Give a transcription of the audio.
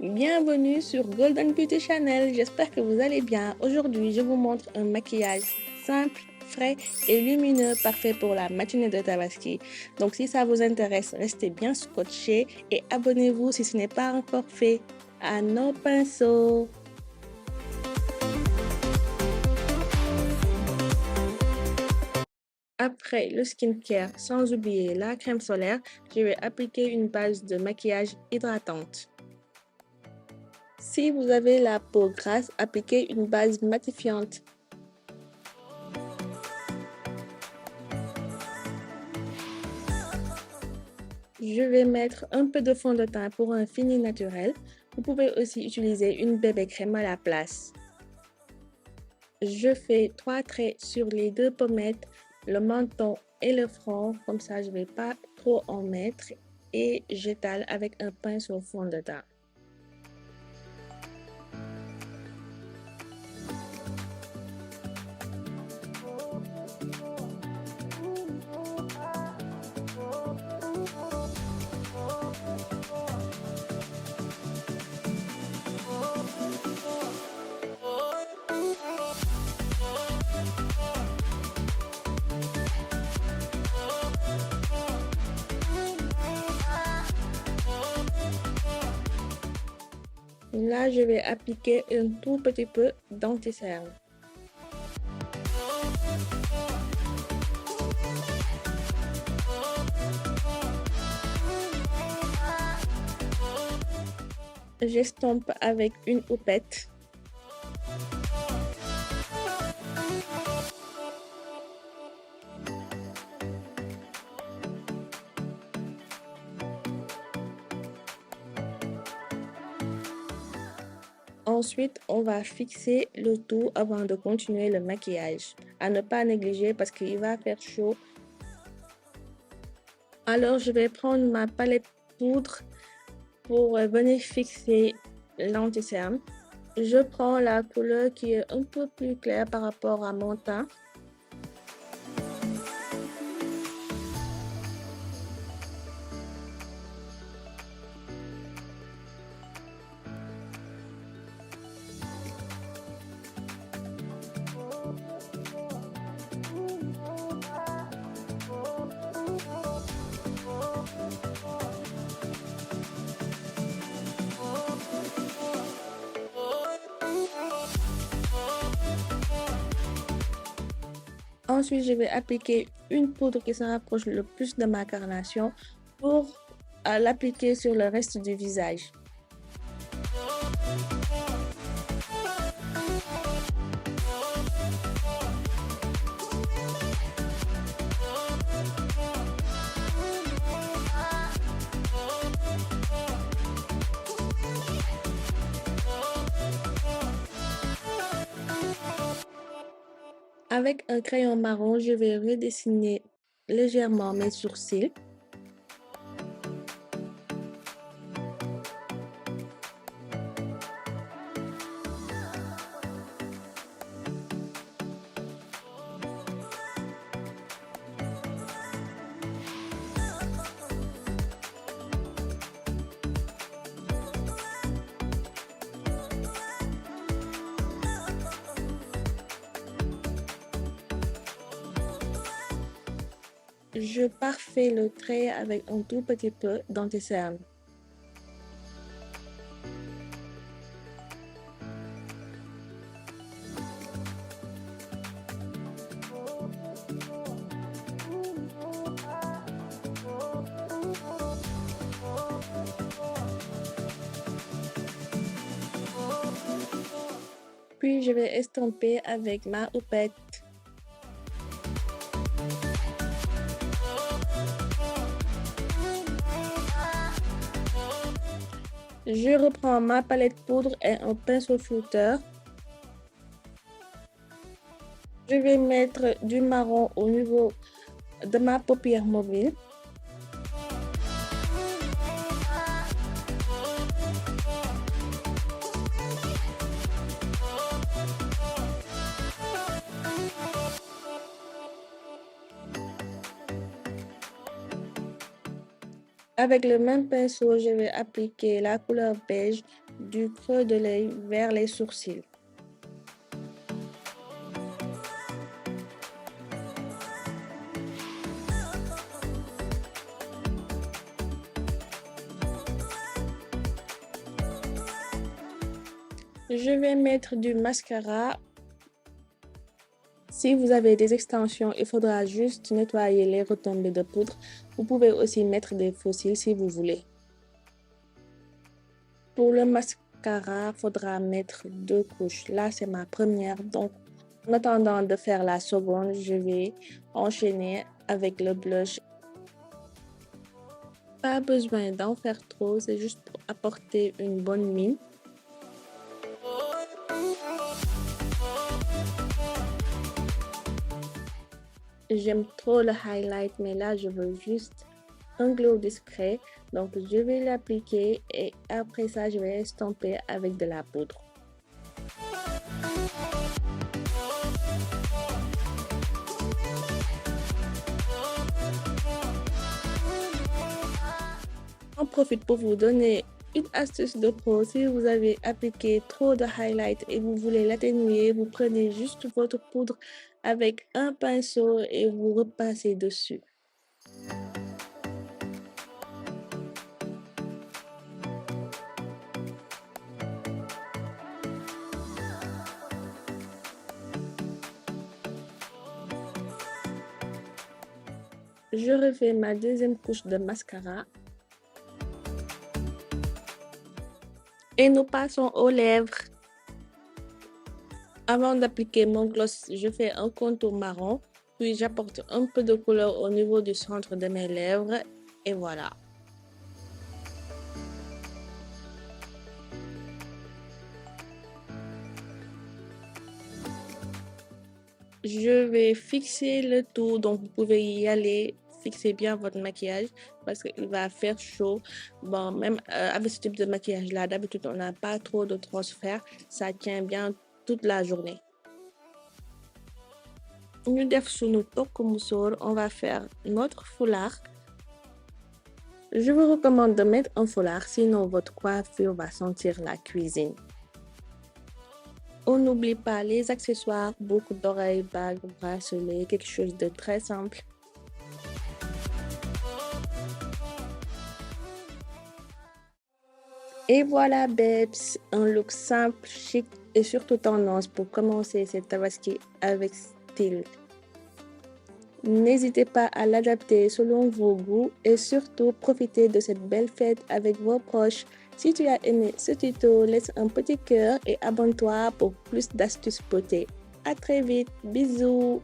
Bienvenue sur Golden Beauty Channel, j'espère que vous allez bien. Aujourd'hui, je vous montre un maquillage simple, frais et lumineux, parfait pour la matinée de Tabaski. Donc si ça vous intéresse, restez bien scotchés et abonnez-vous si ce n'est pas encore fait. À nos pinceaux. Après le skincare, sans oublier la crème solaire, je vais appliquer une base de maquillage hydratante. Si vous avez la peau grasse, appliquez une base matifiante. Je vais mettre un peu de fond de teint pour un fini naturel. Vous pouvez aussi utiliser une bébé crème à la place. Je fais 3 traits sur les deux pommettes, le menton et le front. Comme ça, je ne vais pas trop en mettre. Et j'étale avec un pinceau fond de teint. Là, je vais appliquer un tout petit peu d'anti-cerne. J'estompe avec une houppette. Ensuite, on va fixer le tout avant de continuer le maquillage. À ne pas négliger parce qu'il va faire chaud. Alors, je vais prendre ma palette poudre pour venir fixer l'anti-cerne. Je prends la couleur qui est un peu plus claire par rapport à mon teint. Ensuite, je vais appliquer une poudre qui se rapproche le plus de ma carnation pour l'appliquer sur le reste du visage. Avec un crayon marron, je vais redessiner légèrement mes sourcils. Je parfais le trait avec un tout petit peu d'anti-cerne. Puis je vais estomper avec ma houppette. Je reprends ma palette poudre et un pinceau flouteur. Je vais mettre du marron au niveau de ma paupière mobile. Avec le même pinceau, je vais appliquer la couleur beige du creux de l'œil vers les sourcils. Je vais mettre du mascara. Si vous avez des extensions, il faudra juste nettoyer les retombées de poudre. Vous pouvez aussi mettre des faux cils si vous voulez. Pour le mascara, il faudra mettre 2 couches. Là, c'est ma première. Donc, en attendant de faire la seconde, je vais enchaîner avec le blush. Pas besoin d'en faire trop, c'est juste pour apporter une bonne mine. J'aime trop le highlight, mais là, je veux juste un glow discret. Donc, je vais l'appliquer et après ça, je vais estomper avec de la poudre. J'en profite pour vous donner une astuce de pro. Si vous avez appliqué trop de highlight et vous voulez l'atténuer, vous prenez juste votre poudre avec un pinceau et vous repassez dessus. Je refais ma deuxième couche de mascara. Et nous passons aux lèvres. Avant d'appliquer mon gloss, je fais un contour marron, puis j'apporte un peu de couleur au niveau du centre de mes lèvres et voilà. Je vais fixer le tout, donc vous pouvez y aller. Fixez bien votre maquillage parce qu'il va faire chaud. Bon, même avec ce type de maquillage là, d'habitude on n'a pas trop de transfert, ça tient bien toute la journée. Ñu def sunu tokk musoor, on va faire notre foulard. Je vous recommande de mettre un foulard, sinon votre coiffure va sentir la cuisine. On n'oublie pas les accessoires, boucles d'oreilles, bagues, bracelets, quelque chose de très simple. Et voilà, babes, un look simple, chic et surtout tendance pour commencer cette tabaski avec style. N'hésitez pas à l'adapter selon vos goûts et surtout profitez de cette belle fête avec vos proches. Si tu as aimé ce tuto, laisse un petit cœur et abonne-toi pour plus d'astuces beauté. À très vite, bisous!